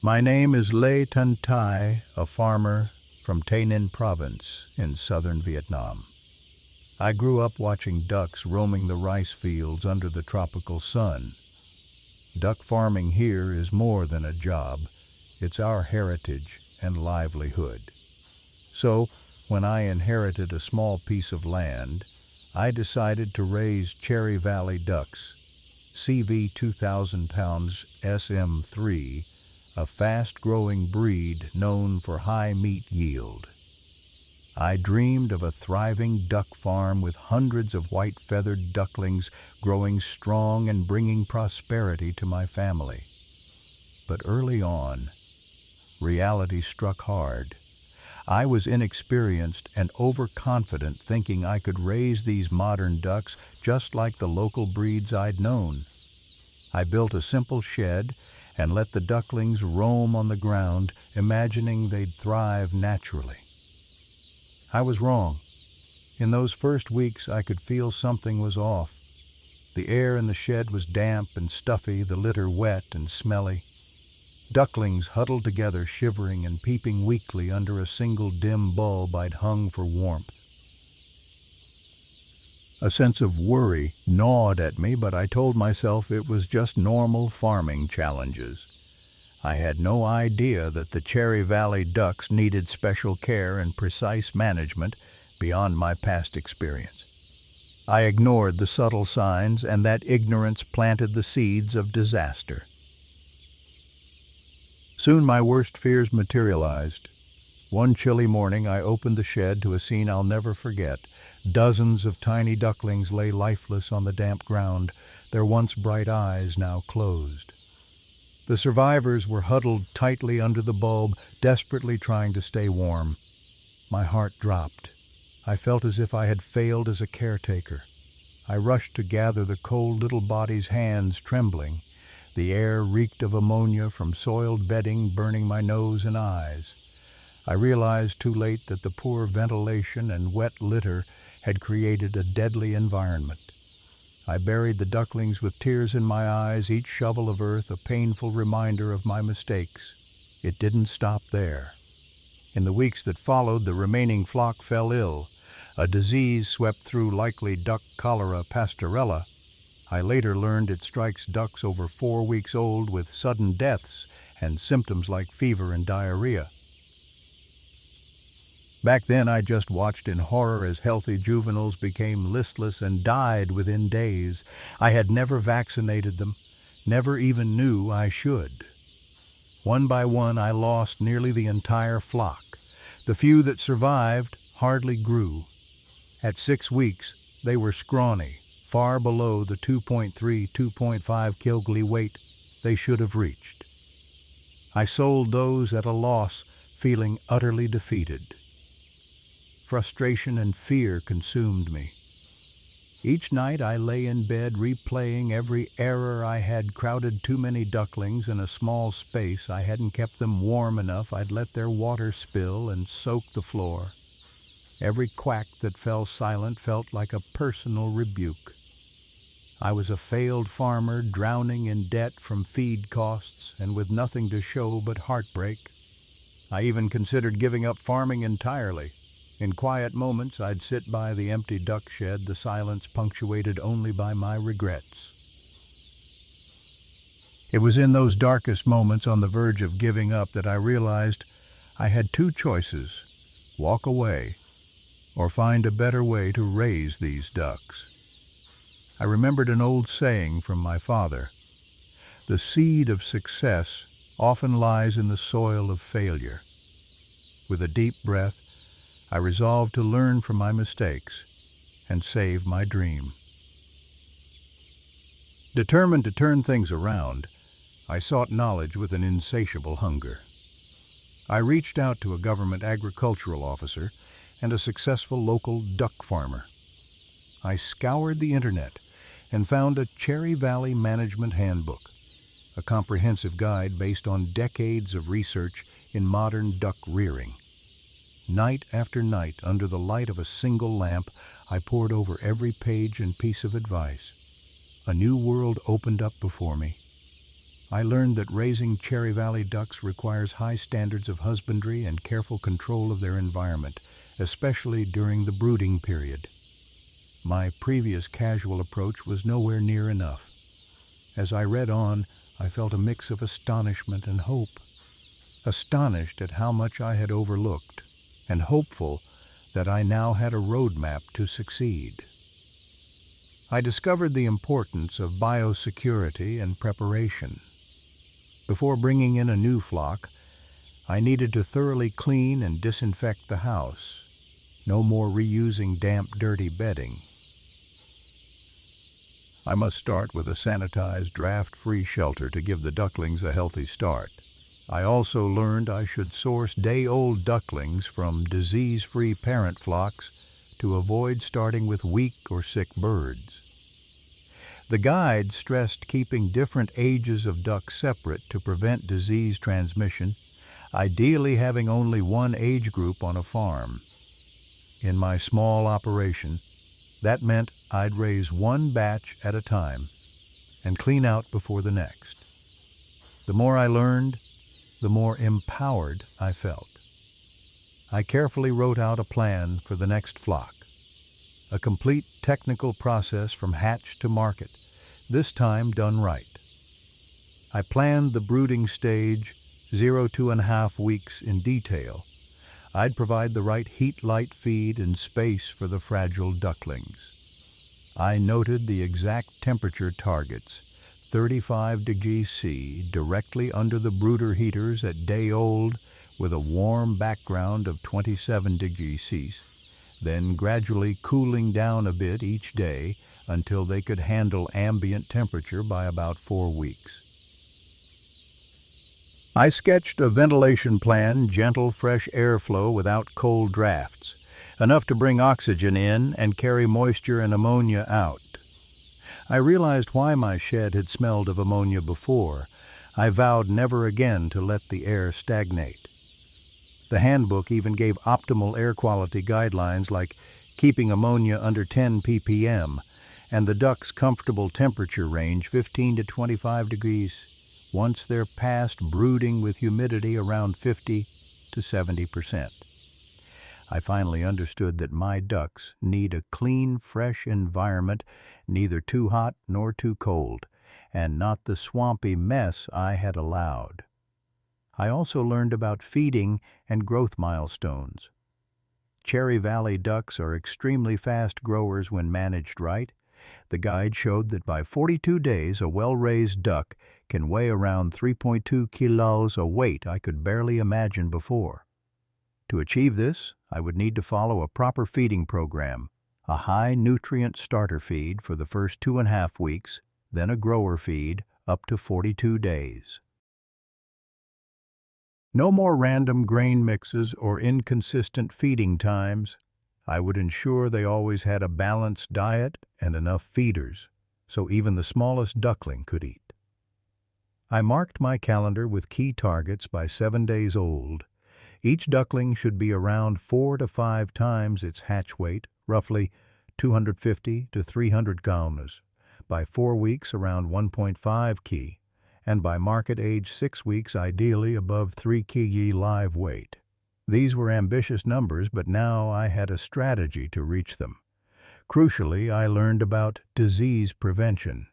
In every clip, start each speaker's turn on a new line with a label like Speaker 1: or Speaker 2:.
Speaker 1: My name is Lê Tân Thai, a farmer from Tây Ninh province in southern Vietnam. I grew up watching ducks roaming the rice fields under the tropical sun. Duck farming here is more than a job. It's our heritage and livelihood. So, when I inherited a small piece of land, I decided to raise Cherry Valley ducks, CV 2,000 pounds SM3, a fast-growing breed known for high meat yield. I dreamed of a thriving duck farm with hundreds of white-feathered ducklings growing strong and bringing prosperity to my family. But early on, reality struck hard. I was inexperienced and overconfident, thinking I could raise these modern ducks just like the local breeds I'd known. I built a simple shed and let the ducklings roam on the ground, imagining they'd thrive naturally. I was wrong. In those first weeks, I could feel something was off. The air in the shed was damp and stuffy, the litter wet and smelly. Ducklings huddled together, shivering and peeping weakly under a single dim bulb I'd hung for warmth. A sense of worry gnawed at me, but I told myself it was just normal farming challenges. I had no idea that the Cherry Valley ducks needed special care and precise management beyond my past experience. I ignored the subtle signs, and that ignorance planted the seeds of disaster. Soon my worst fears materialized. One chilly morning, I opened the shed to a scene I'll never forget. Dozens of tiny ducklings lay lifeless on the damp ground, their once bright eyes now closed. The survivors were huddled tightly under the bulb, desperately trying to stay warm. My heart dropped. I felt as if I had failed as a caretaker. I rushed to gather the cold little bodies, hands trembling. The air reeked of ammonia from soiled bedding, burning my nose and eyes. I realized too late that the poor ventilation and wet litter had created a deadly environment. I buried the ducklings with tears in my eyes, each shovel of earth a painful reminder of my mistakes. It didn't stop there. In the weeks that followed, the remaining flock fell ill. A disease swept through, likely duck cholera pastorella. I later learned it strikes ducks over 4 weeks old with sudden deaths and symptoms like fever and diarrhea. Back then, I just watched in horror as healthy juveniles became listless and died within days. I had never vaccinated them, never even knew I should. One by one, I lost nearly the entire flock. The few that survived hardly grew. At 6 weeks, they were scrawny, far below the 2.3, 2.5 kg weight they should have reached. I sold those at a loss, feeling utterly defeated. Frustration and fear consumed me. Each night I lay in bed replaying every error I had crowded too many ducklings in a small space. I hadn't kept them warm enough. I'd let their water spill and soak the floor. Every quack that fell silent felt like a personal rebuke. I was a failed farmer, drowning in debt from feed costs and with nothing to show but heartbreak. I even considered giving up farming entirely. In quiet moments, I'd sit by the empty duck shed, the silence punctuated only by my regrets. It was in those darkest moments, on the verge of giving up, that I realized I had 2 choices: walk away or find a better way to raise these ducks. I remembered an old saying from my father: "The seed of success often lies in the soil of failure." With a deep breath, I resolved to learn from my mistakes and save my dream. Determined to turn things around, I sought knowledge with an insatiable hunger. I reached out to a government agricultural officer and a successful local duck farmer. I scoured the internet and found a Cherry Valley Management Handbook, a comprehensive guide based on decades of research in modern duck rearing. Night after night, under the light of a single lamp, I pored over every page and piece of advice. A new world opened up before me. I learned that raising Cherry Valley ducks requires high standards of husbandry and careful control of their environment, especially during the brooding period. My previous casual approach was nowhere near enough. As I read on, I felt a mix of astonishment and hope. Astonished at how much I had overlooked, and hopeful that I now had a roadmap to succeed. I discovered the importance of biosecurity and preparation. Before bringing in a new flock, I needed to thoroughly clean and disinfect the house. No more reusing damp, dirty bedding. I must start with a sanitized, draft-free shelter to give the ducklings a healthy start. I also learned I should source day-old ducklings from disease-free parent flocks to avoid starting with weak or sick birds. The guide stressed keeping different ages of ducks separate to prevent disease transmission, ideally having only one age group on a farm. In my small operation, that meant I'd raise one batch at a time and clean out before the next. The more I learned, the more empowered I felt. I carefully wrote out a plan for the next flock, a complete technical process from hatch to market, this time done right. I planned the brooding stage 0 to 2.5 weeks in detail. I'd provide the right heat, light, feed, and space for the fragile ducklings. I noted the exact temperature targets, 35 degrees C, directly under the brooder heaters at day old with a warm background of 27 degrees C, then gradually cooling down a bit each day until they could handle ambient temperature by about 4 weeks. I sketched a ventilation plan, gentle, fresh airflow without cold drafts, enough to bring oxygen in and carry moisture and ammonia out. I realized why my shed had smelled of ammonia before. I vowed never again to let the air stagnate. The handbook even gave optimal air quality guidelines like keeping ammonia under 10 ppm and the ducks' comfortable temperature range 15 to 25 degrees once they're past brooding with humidity around 50 to 70%. I finally understood that my ducks need a clean, fresh environment, neither too hot nor too cold, and not the swampy mess I had allowed. I also learned about feeding and growth milestones. Cherry Valley ducks are extremely fast growers when managed right. The guide showed that by 42 days, a well-raised duck can weigh around 3.2 kilos, a weight I could barely imagine before. To achieve this, I would need to follow a proper feeding program, a high-nutrient starter feed for the first 2.5 weeks, then a grower feed up to 42 days. No more random grain mixes or inconsistent feeding times. I would ensure they always had a balanced diet and enough feeders, so even the smallest duckling could eat. I marked my calendar with key targets by 7 days old. Each duckling should be around 4 to 5 times its hatch weight, roughly 250 to 300 grams, by 4 weeks around 1.5 kg, and by market age 6 weeks ideally above 3 kg live weight. These were ambitious numbers, but now I had a strategy to reach them. Crucially, I learned about disease prevention.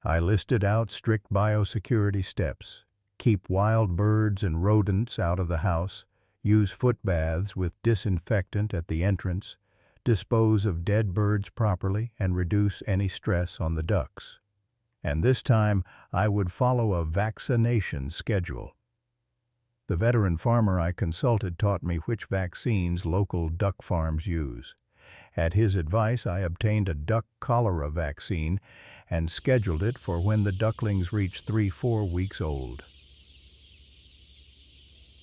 Speaker 1: I listed out strict biosecurity steps: keep wild birds and rodents out of the house, use foot baths with disinfectant at the entrance, dispose of dead birds properly, and reduce any stress on the ducks. And this time, I would follow a vaccination schedule. The veteran farmer I consulted taught me which vaccines local duck farms use. At his advice, I obtained a duck cholera vaccine and scheduled it for when the ducklings reached 3-4 weeks old.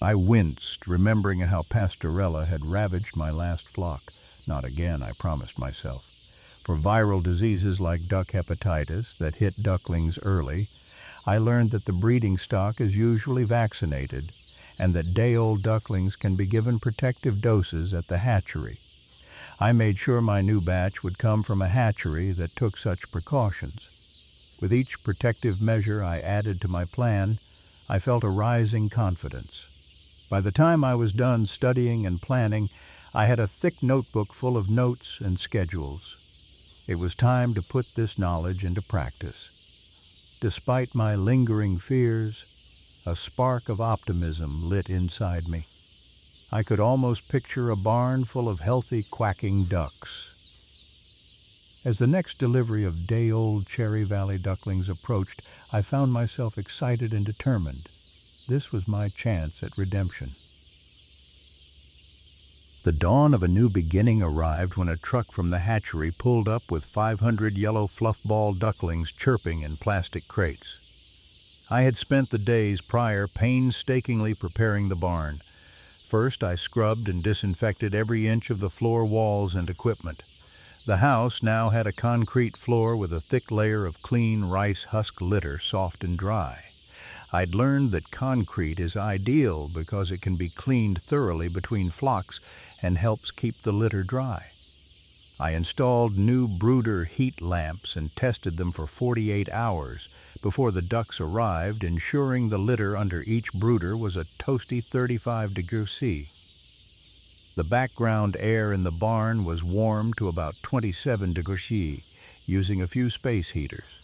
Speaker 1: I winced, remembering how Pastorella had ravaged my last flock. Not again, I promised myself. For viral diseases like duck hepatitis that hit ducklings early, I learned that the breeding stock is usually vaccinated and that day-old ducklings can be given protective doses at the hatchery. I made sure my new batch would come from a hatchery that took such precautions. With each protective measure I added to my plan, I felt a rising confidence. By the time I was done studying and planning, I had a thick notebook full of notes and schedules. It was time to put this knowledge into practice. Despite my lingering fears, a spark of optimism lit inside me. I could almost picture a barn full of healthy, quacking ducks. As the next delivery of day-old Cherry Valley ducklings approached, I found myself excited and determined. This was my chance at redemption. The dawn of a new beginning arrived when a truck from the hatchery pulled up with 500 yellow fluffball ducklings chirping in plastic crates. I had spent the days prior painstakingly preparing the barn. First, I scrubbed and disinfected every inch of the floor walls and equipment. The house now had a concrete floor with a thick layer of clean rice husk litter, soft and dry. I'd learned that concrete is ideal because it can be cleaned thoroughly between flocks and helps keep the litter dry. I installed new brooder heat lamps and tested them for 48 hours before the ducks arrived, ensuring the litter under each brooder was a toasty 35 degrees C. The background air in the barn was warmed to about 27 degrees C, using a few space heaters.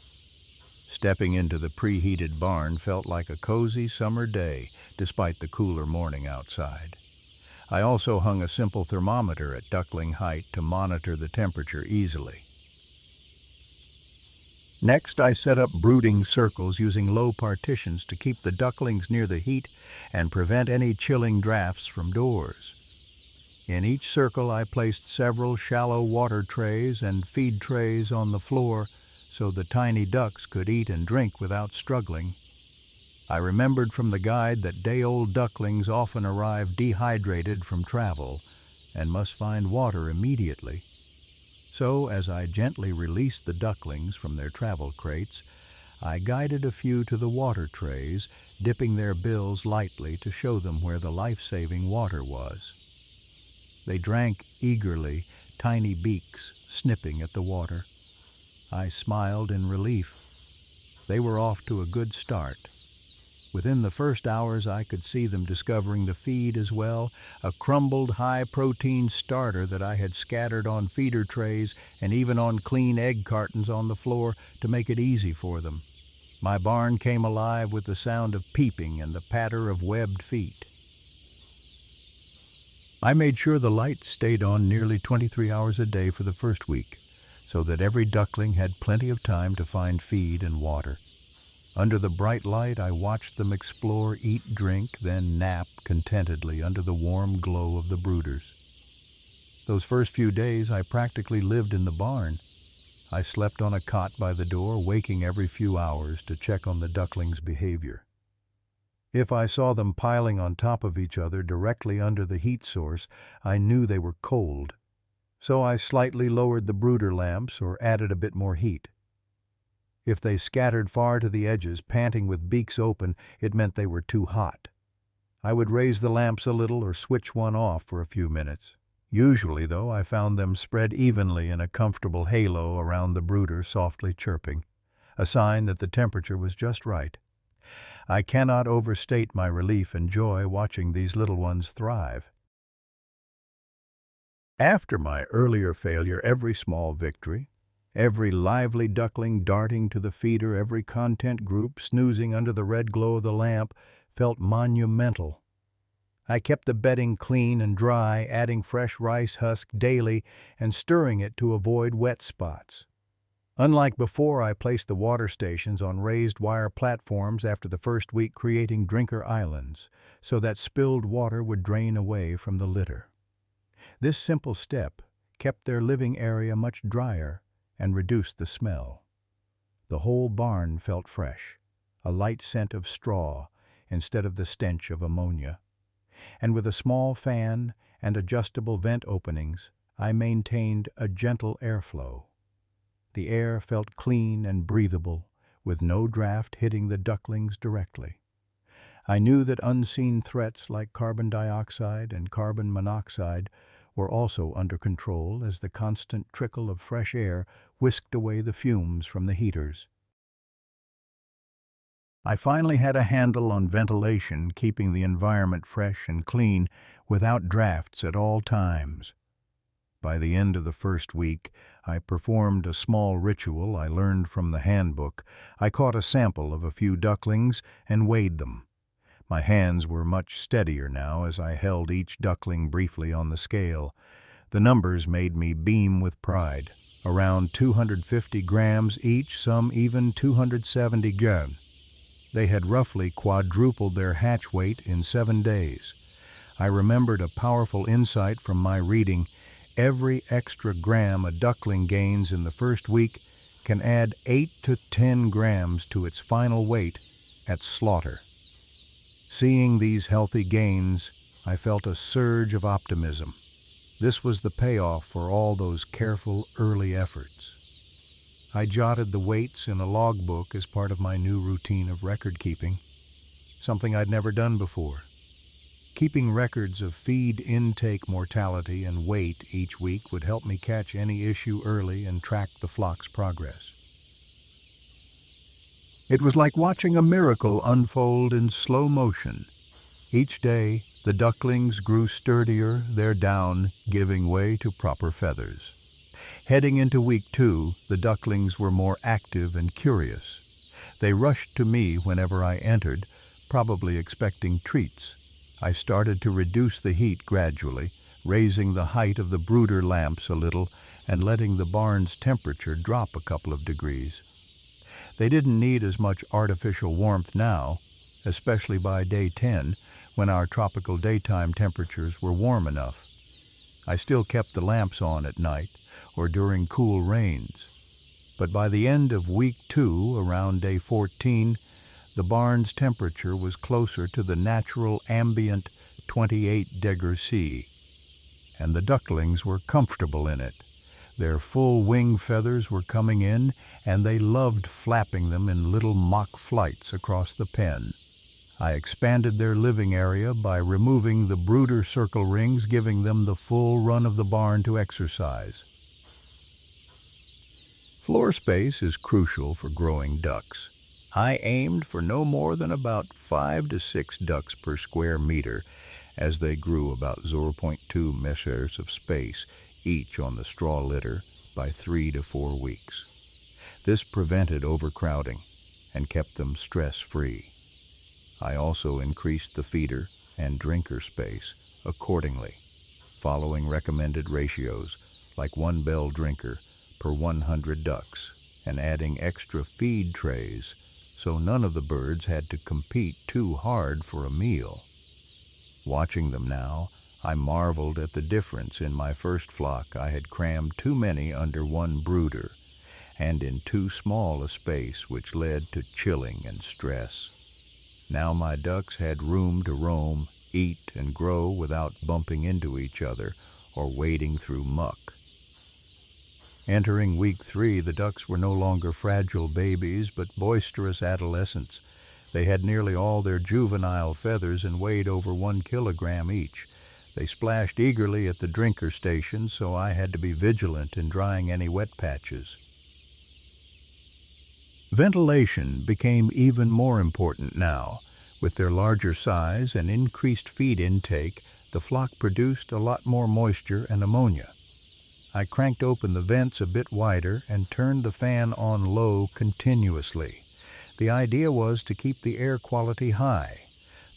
Speaker 1: Stepping into the preheated barn felt like a cozy summer day, despite the cooler morning outside. I also hung a simple thermometer at duckling height to monitor the temperature easily. Next, I set up brooding circles using low partitions to keep the ducklings near the heat and prevent any chilling drafts from doors. In each circle, I placed several shallow water trays and feed trays on the floor so the tiny ducks could eat and drink without struggling. I remembered from the guide that day-old ducklings often arrive dehydrated from travel and must find water immediately. So, as I gently released the ducklings from their travel crates, I guided a few to the water trays, dipping their bills lightly to show them where the life-saving water was. They drank eagerly, tiny beaks snipping at the water. I smiled in relief. They were off to a good start. Within the first hours, I could see them discovering the feed as well, a crumbled high-protein starter that I had scattered on feeder trays and even on clean egg cartons on the floor to make it easy for them. My barn came alive with the sound of peeping and the patter of webbed feet. I made sure the lights stayed on nearly 23 hours a day for the first week, so that every duckling had plenty of time to find feed and water. Under the bright light, I watched them explore, eat, drink, then nap contentedly under the warm glow of the brooders. Those first few days, I practically lived in the barn. I slept on a cot by the door, waking every few hours to check on the ducklings' behavior. If I saw them piling on top of each other directly under the heat source, I knew they were cold. So I slightly lowered the brooder lamps or added a bit more heat. If they scattered far to the edges, panting with beaks open, it meant they were too hot. I would raise the lamps a little or switch one off for a few minutes. Usually, though, I found them spread evenly in a comfortable halo around the brooder, softly chirping, a sign that the temperature was just right. I cannot overstate my relief and joy watching these little ones thrive. After my earlier failure, every small victory, every lively duckling darting to the feeder, every content group snoozing under the red glow of the lamp felt monumental. I kept the bedding clean and dry, adding fresh rice husk daily and stirring it to avoid wet spots. Unlike before, I placed the water stations on raised wire platforms after the first week, creating drinker islands so that spilled water would drain away from the litter. This simple step kept their living area much drier and reduced the smell. The whole barn felt fresh, a light scent of straw instead of the stench of ammonia. And with a small fan and adjustable vent openings, I maintained a gentle airflow. The air felt clean and breathable, with no draft hitting the ducklings directly. I knew that unseen threats like carbon dioxide and carbon monoxide were also under control as the constant trickle of fresh air whisked away the fumes from the heaters. I finally had a handle on ventilation, keeping the environment fresh and clean without drafts at all times. By the end of the first week, I performed a small ritual I learned from the handbook. I caught a sample of a few ducklings and weighed them. My hands were much steadier now as I held each duckling briefly on the scale. The numbers made me beam with pride. Around 250 grams each, some even 270 grams. They had roughly quadrupled their hatch weight in 7 days. I remembered a powerful insight from my reading. Every extra gram a duckling gains in the first week can add 8 to 10 grams to its final weight at slaughter. Seeing these healthy gains, I felt a surge of optimism. This was the payoff for all those careful early efforts. I jotted the weights in a logbook as part of my new routine of record keeping, something I'd never done before. Keeping records of feed intake mortality and weight each week would help me catch any issue early and track the flock's progress. It was like watching a miracle unfold in slow motion. Each day, the ducklings grew sturdier, their down giving way to proper feathers. Heading into week 2, the ducklings were more active and curious. They rushed to me whenever I entered, probably expecting treats. I started to reduce the heat gradually, raising the height of the brooder lamps a little and letting the barn's temperature drop a couple of degrees. They didn't need as much artificial warmth now, especially by day 10, when our tropical daytime temperatures were warm enough. I still kept the lamps on at night or during cool rains. But by the end of week 2, around day 14, the barn's temperature was closer to the natural ambient 28 degrees C, and the ducklings were comfortable in it. Their full wing feathers were coming in, and they loved flapping them in little mock flights across the pen. I expanded their living area by removing the brooder circle rings, giving them the full run of the barn to exercise. Floor space is crucial for growing ducks. I aimed for no more than about 5 to 6 ducks per square meter as they grew about 0.2 measures of space each on the straw litter by 3 to 4 weeks. This prevented overcrowding and kept them stress-free. I also increased the feeder and drinker space accordingly, following recommended ratios like 1 bell drinker per 100 ducks and adding extra feed trays so none of the birds had to compete too hard for a meal. Watching them now, I marveled at the difference. In my first flock I had crammed too many under one brooder and in too small a space, which led to chilling and stress. Now my ducks had room to roam, eat, and grow without bumping into each other or wading through muck. Entering week 3, the ducks were no longer fragile babies, but boisterous adolescents. They had nearly all their juvenile feathers and weighed over 1 kilogram each. They splashed eagerly at the drinker station, so I had to be vigilant in drying any wet patches. Ventilation became even more important now. With their larger size and increased feed intake, the flock produced a lot more moisture and ammonia. I cranked open the vents a bit wider and turned the fan on low continuously. The idea was to keep the air quality high.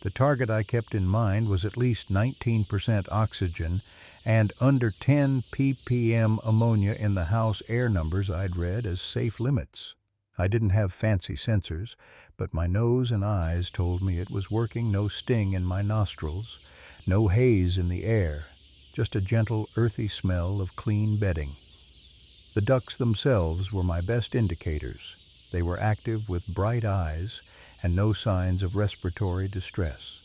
Speaker 1: The target I kept in mind was at least 19% oxygen and under 10 ppm ammonia in the house air numbers I'd read as safe limits. I didn't have fancy sensors, but my nose and eyes told me it was working. No sting in my nostrils, no haze in the air, just a gentle, earthy smell of clean bedding. The ducks themselves were my best indicators. They were active with bright eyes and no signs of respiratory distress.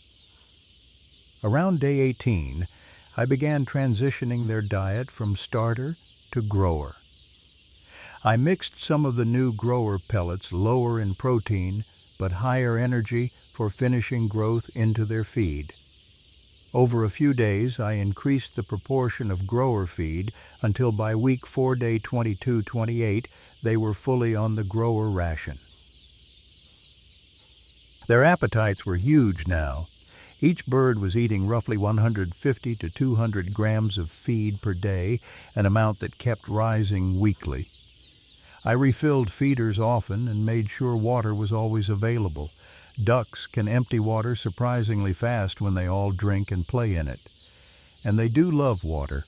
Speaker 1: Around day 18, I began transitioning their diet from starter to grower. I mixed some of the new grower pellets, lower in protein but higher energy, for finishing growth into their feed. Over a few days, I increased the proportion of grower feed until by week 4, day 22-28, they were fully on the grower ration. Their appetites were huge now. Each bird was eating roughly 150 to 200 grams of feed per day, an amount that kept rising weekly. I refilled feeders often and made sure water was always available. Ducks can empty water surprisingly fast when they all drink and play in it. And they do love water.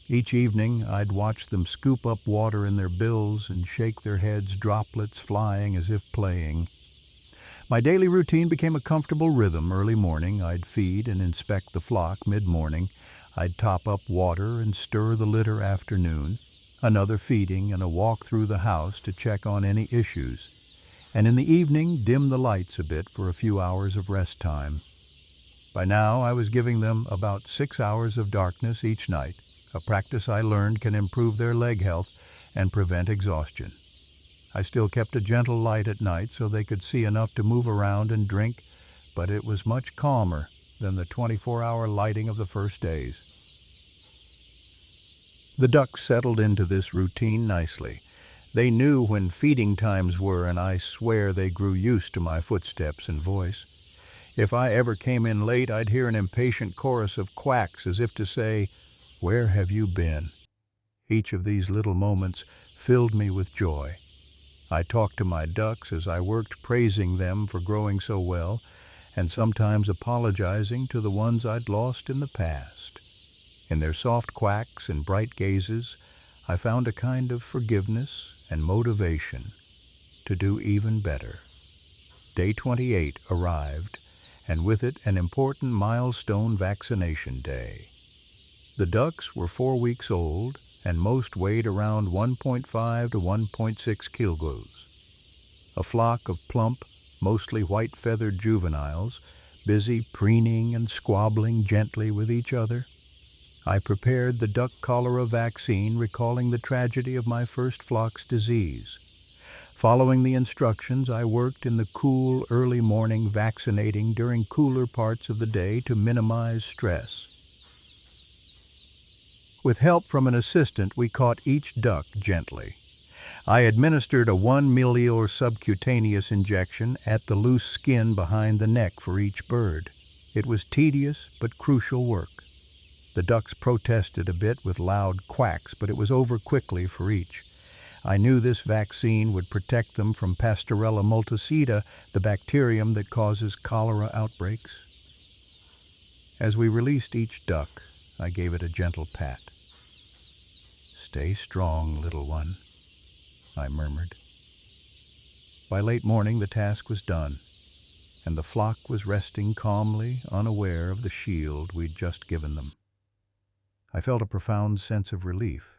Speaker 1: Each evening, I'd watch them scoop up water in their bills and shake their heads, droplets flying as if playing. My daily routine became a comfortable rhythm. Early morning, I'd feed and inspect the flock. Mid-morning, I'd top up water and stir the litter. Afternoon, another feeding and a walk through the house to check on any issues. And in the evening, dim the lights a bit for a few hours of rest time. By now, I was giving them about 6 hours of darkness each night, a practice I learned can improve their leg health and prevent exhaustion. I still kept a gentle light at night so they could see enough to move around and drink, but it was much calmer than the 24-hour lighting of the first days. The ducks settled into this routine nicely. They knew when feeding times were, and I swear they grew used to my footsteps and voice. If I ever came in late, I'd hear an impatient chorus of quacks as if to say, "Where have you been?" Each of these little moments filled me with joy. I talked to my ducks as I worked, praising them for growing so well, and sometimes apologizing to the ones I'd lost in the past. In their soft quacks and bright gazes, I found a kind of forgiveness and motivation to do even better. Day 28 arrived, and with it an important milestone: vaccination day. The ducks were 4 weeks old, and most weighed around 1.5 to 1.6 kilograms. A flock of plump, mostly white-feathered juveniles, busy preening and squabbling gently with each other. I prepared the duck cholera vaccine, recalling the tragedy of my first flock's disease. Following the instructions, I worked in the cool, early morning, vaccinating during cooler parts of the day to minimize stress. With help from an assistant, we caught each duck gently. I administered a 1 milliliter subcutaneous injection at the loose skin behind the neck for each bird. It was tedious but crucial work. The ducks protested a bit with loud quacks, but it was over quickly for each. I knew this vaccine would protect them from Pasteurella multicida, the bacterium that causes cholera outbreaks. As we released each duck, I gave it a gentle pat. "Stay strong, little one," I murmured. By late morning, the task was done, and the flock was resting calmly, unaware of the shield we'd just given them. I felt a profound sense of relief.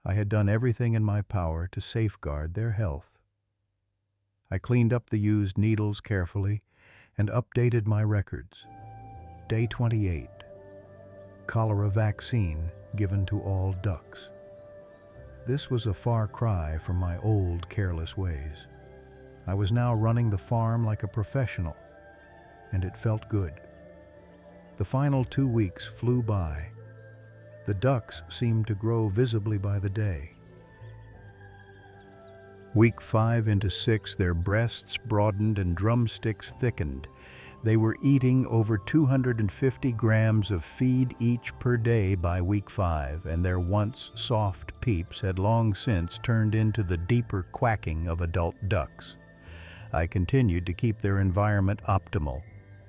Speaker 1: I had done everything in my power to safeguard their health. I cleaned up the used needles carefully and updated my records. Day 28. Cholera vaccine given to all ducks. This was a far cry from my old careless ways. I was now running the farm like a professional, and it felt good. The final 2 weeks flew by. The ducks seemed to grow visibly by the day. Week 5 into 6, their breasts broadened and drumsticks thickened. They were eating over 250 grams of feed each per day by week 5, and their once soft peeps had long since turned into the deeper quacking of adult ducks. I continued to keep their environment optimal.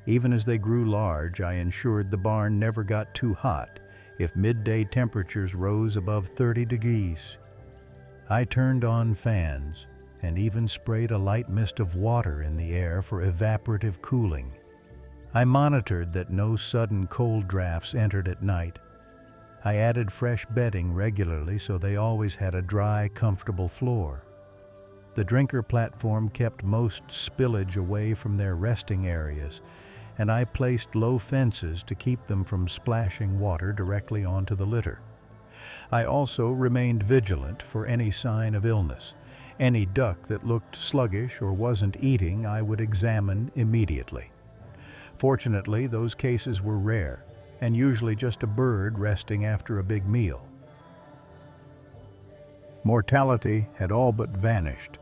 Speaker 1: Even as they grew large, I ensured the barn never got too hot if midday temperatures rose above 30 degrees. I turned on fans and even sprayed a light mist of water in the air for evaporative cooling. I monitored that no sudden cold drafts entered at night. I added fresh bedding regularly so they always had a dry, comfortable floor. The drinker platform kept most spillage away from their resting areas, and I placed low fences to keep them from splashing water directly onto the litter. I also remained vigilant for any sign of illness. Any duck that looked sluggish or wasn't eating, I would examine immediately. Fortunately, those cases were rare, and usually just a bird resting after a big meal. Mortality had all but vanished.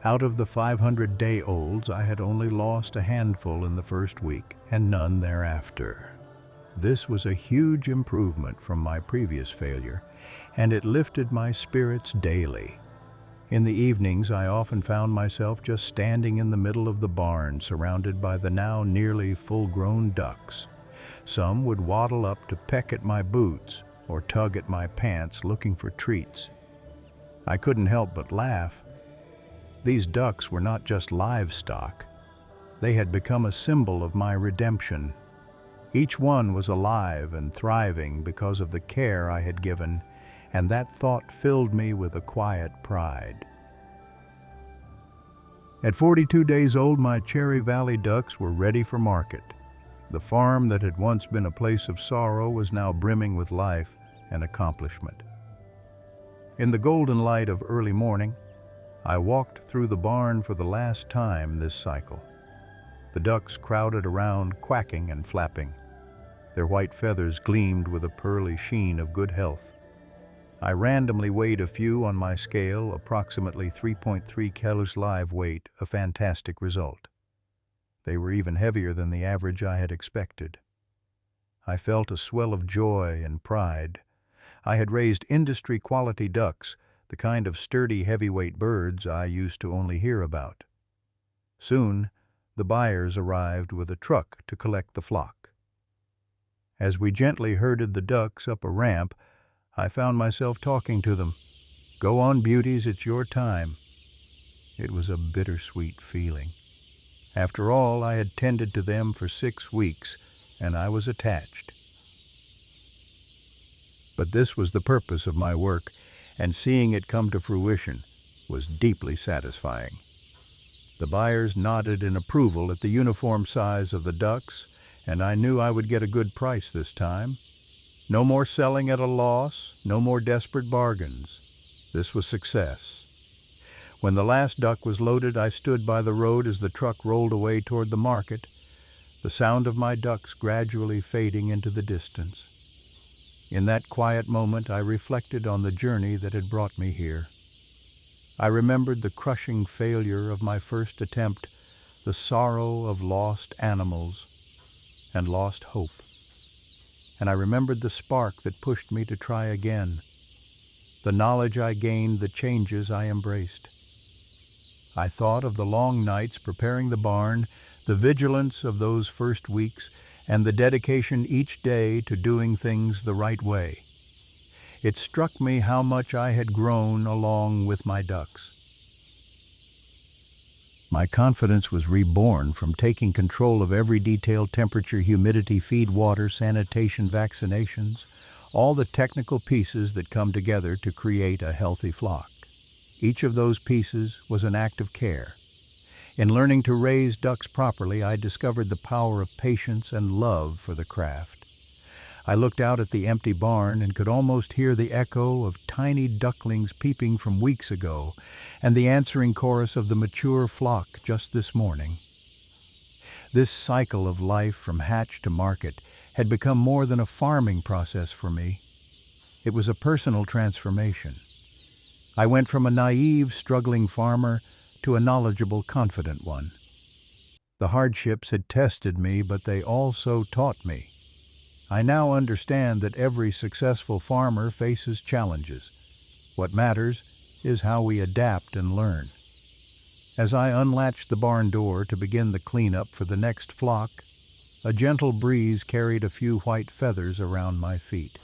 Speaker 1: Out of the 500-day-olds, I had only lost a handful in the first week and none thereafter. This was a huge improvement from my previous failure, and it lifted my spirits daily. In the evenings, I often found myself just standing in the middle of the barn, surrounded by the now nearly full-grown ducks. Some would waddle up to peck at my boots or tug at my pants looking for treats. I couldn't help but laugh. These ducks were not just livestock. They had become a symbol of my redemption. Each one was alive and thriving because of the care I had given, and that thought filled me with a quiet pride. At 42 days old, my Cherry Valley ducks were ready for market. The farm that had once been a place of sorrow was now brimming with life and accomplishment. In the golden light of early morning, I walked through the barn for the last time this cycle. The ducks crowded around, quacking and flapping. Their white feathers gleamed with a pearly sheen of good health. I randomly weighed a few on my scale, approximately 3.3 kilos live weight, a fantastic result. They were even heavier than the average I had expected. I felt a swell of joy and pride. I had raised industry-quality ducks, the kind of sturdy, heavyweight birds I used to only hear about. Soon, the buyers arrived with a truck to collect the flock. As we gently herded the ducks up a ramp, I found myself talking to them. "Go on, beauties, it's your time." It was a bittersweet feeling. After all, I had tended to them for 6 weeks, and I was attached. But this was the purpose of my work, and seeing it come to fruition was deeply satisfying. The buyers nodded in approval at the uniform size of the ducks, and I knew I would get a good price this time. No more selling at a loss, no more desperate bargains. This was success. When the last duck was loaded, I stood by the road as the truck rolled away toward the market, the sound of my ducks gradually fading into the distance. In that quiet moment, I reflected on the journey that had brought me here. I remembered the crushing failure of my first attempt, the sorrow of lost animals and lost hope. And I remembered the spark that pushed me to try again, the knowledge I gained, the changes I embraced. I thought of the long nights preparing the barn, the vigilance of those first weeks, and the dedication each day to doing things the right way. It struck me how much I had grown along with my ducks. My confidence was reborn from taking control of every detail: temperature, humidity, feed, water, sanitation, vaccinations, all the technical pieces that come together to create a healthy flock. Each of those pieces was an act of care. In learning to raise ducks properly, I discovered the power of patience and love for the craft. I looked out at the empty barn and could almost hear the echo of tiny ducklings peeping from weeks ago and the answering chorus of the mature flock just this morning. This cycle of life from hatch to market had become more than a farming process for me. It was a personal transformation. I went from a naive, struggling farmer to a knowledgeable, confident one. The hardships had tested me, but they also taught me. I now understand that every successful farmer faces challenges. What matters is how we adapt and learn. As I unlatched the barn door to begin the cleanup for the next flock, a gentle breeze carried a few white feathers around my feet.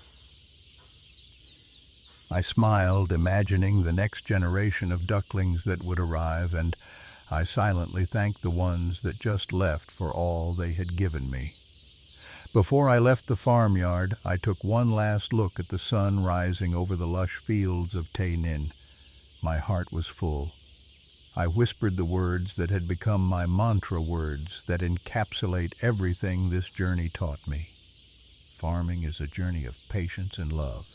Speaker 1: I smiled, imagining the next generation of ducklings that would arrive, and I silently thanked the ones that just left for all they had given me. Before I left the farmyard, I took one last look at the sun rising over the lush fields of Tainan. My heart was full. I whispered the words that had become my mantra words that encapsulate everything this journey taught me. Farming is a journey of patience and love.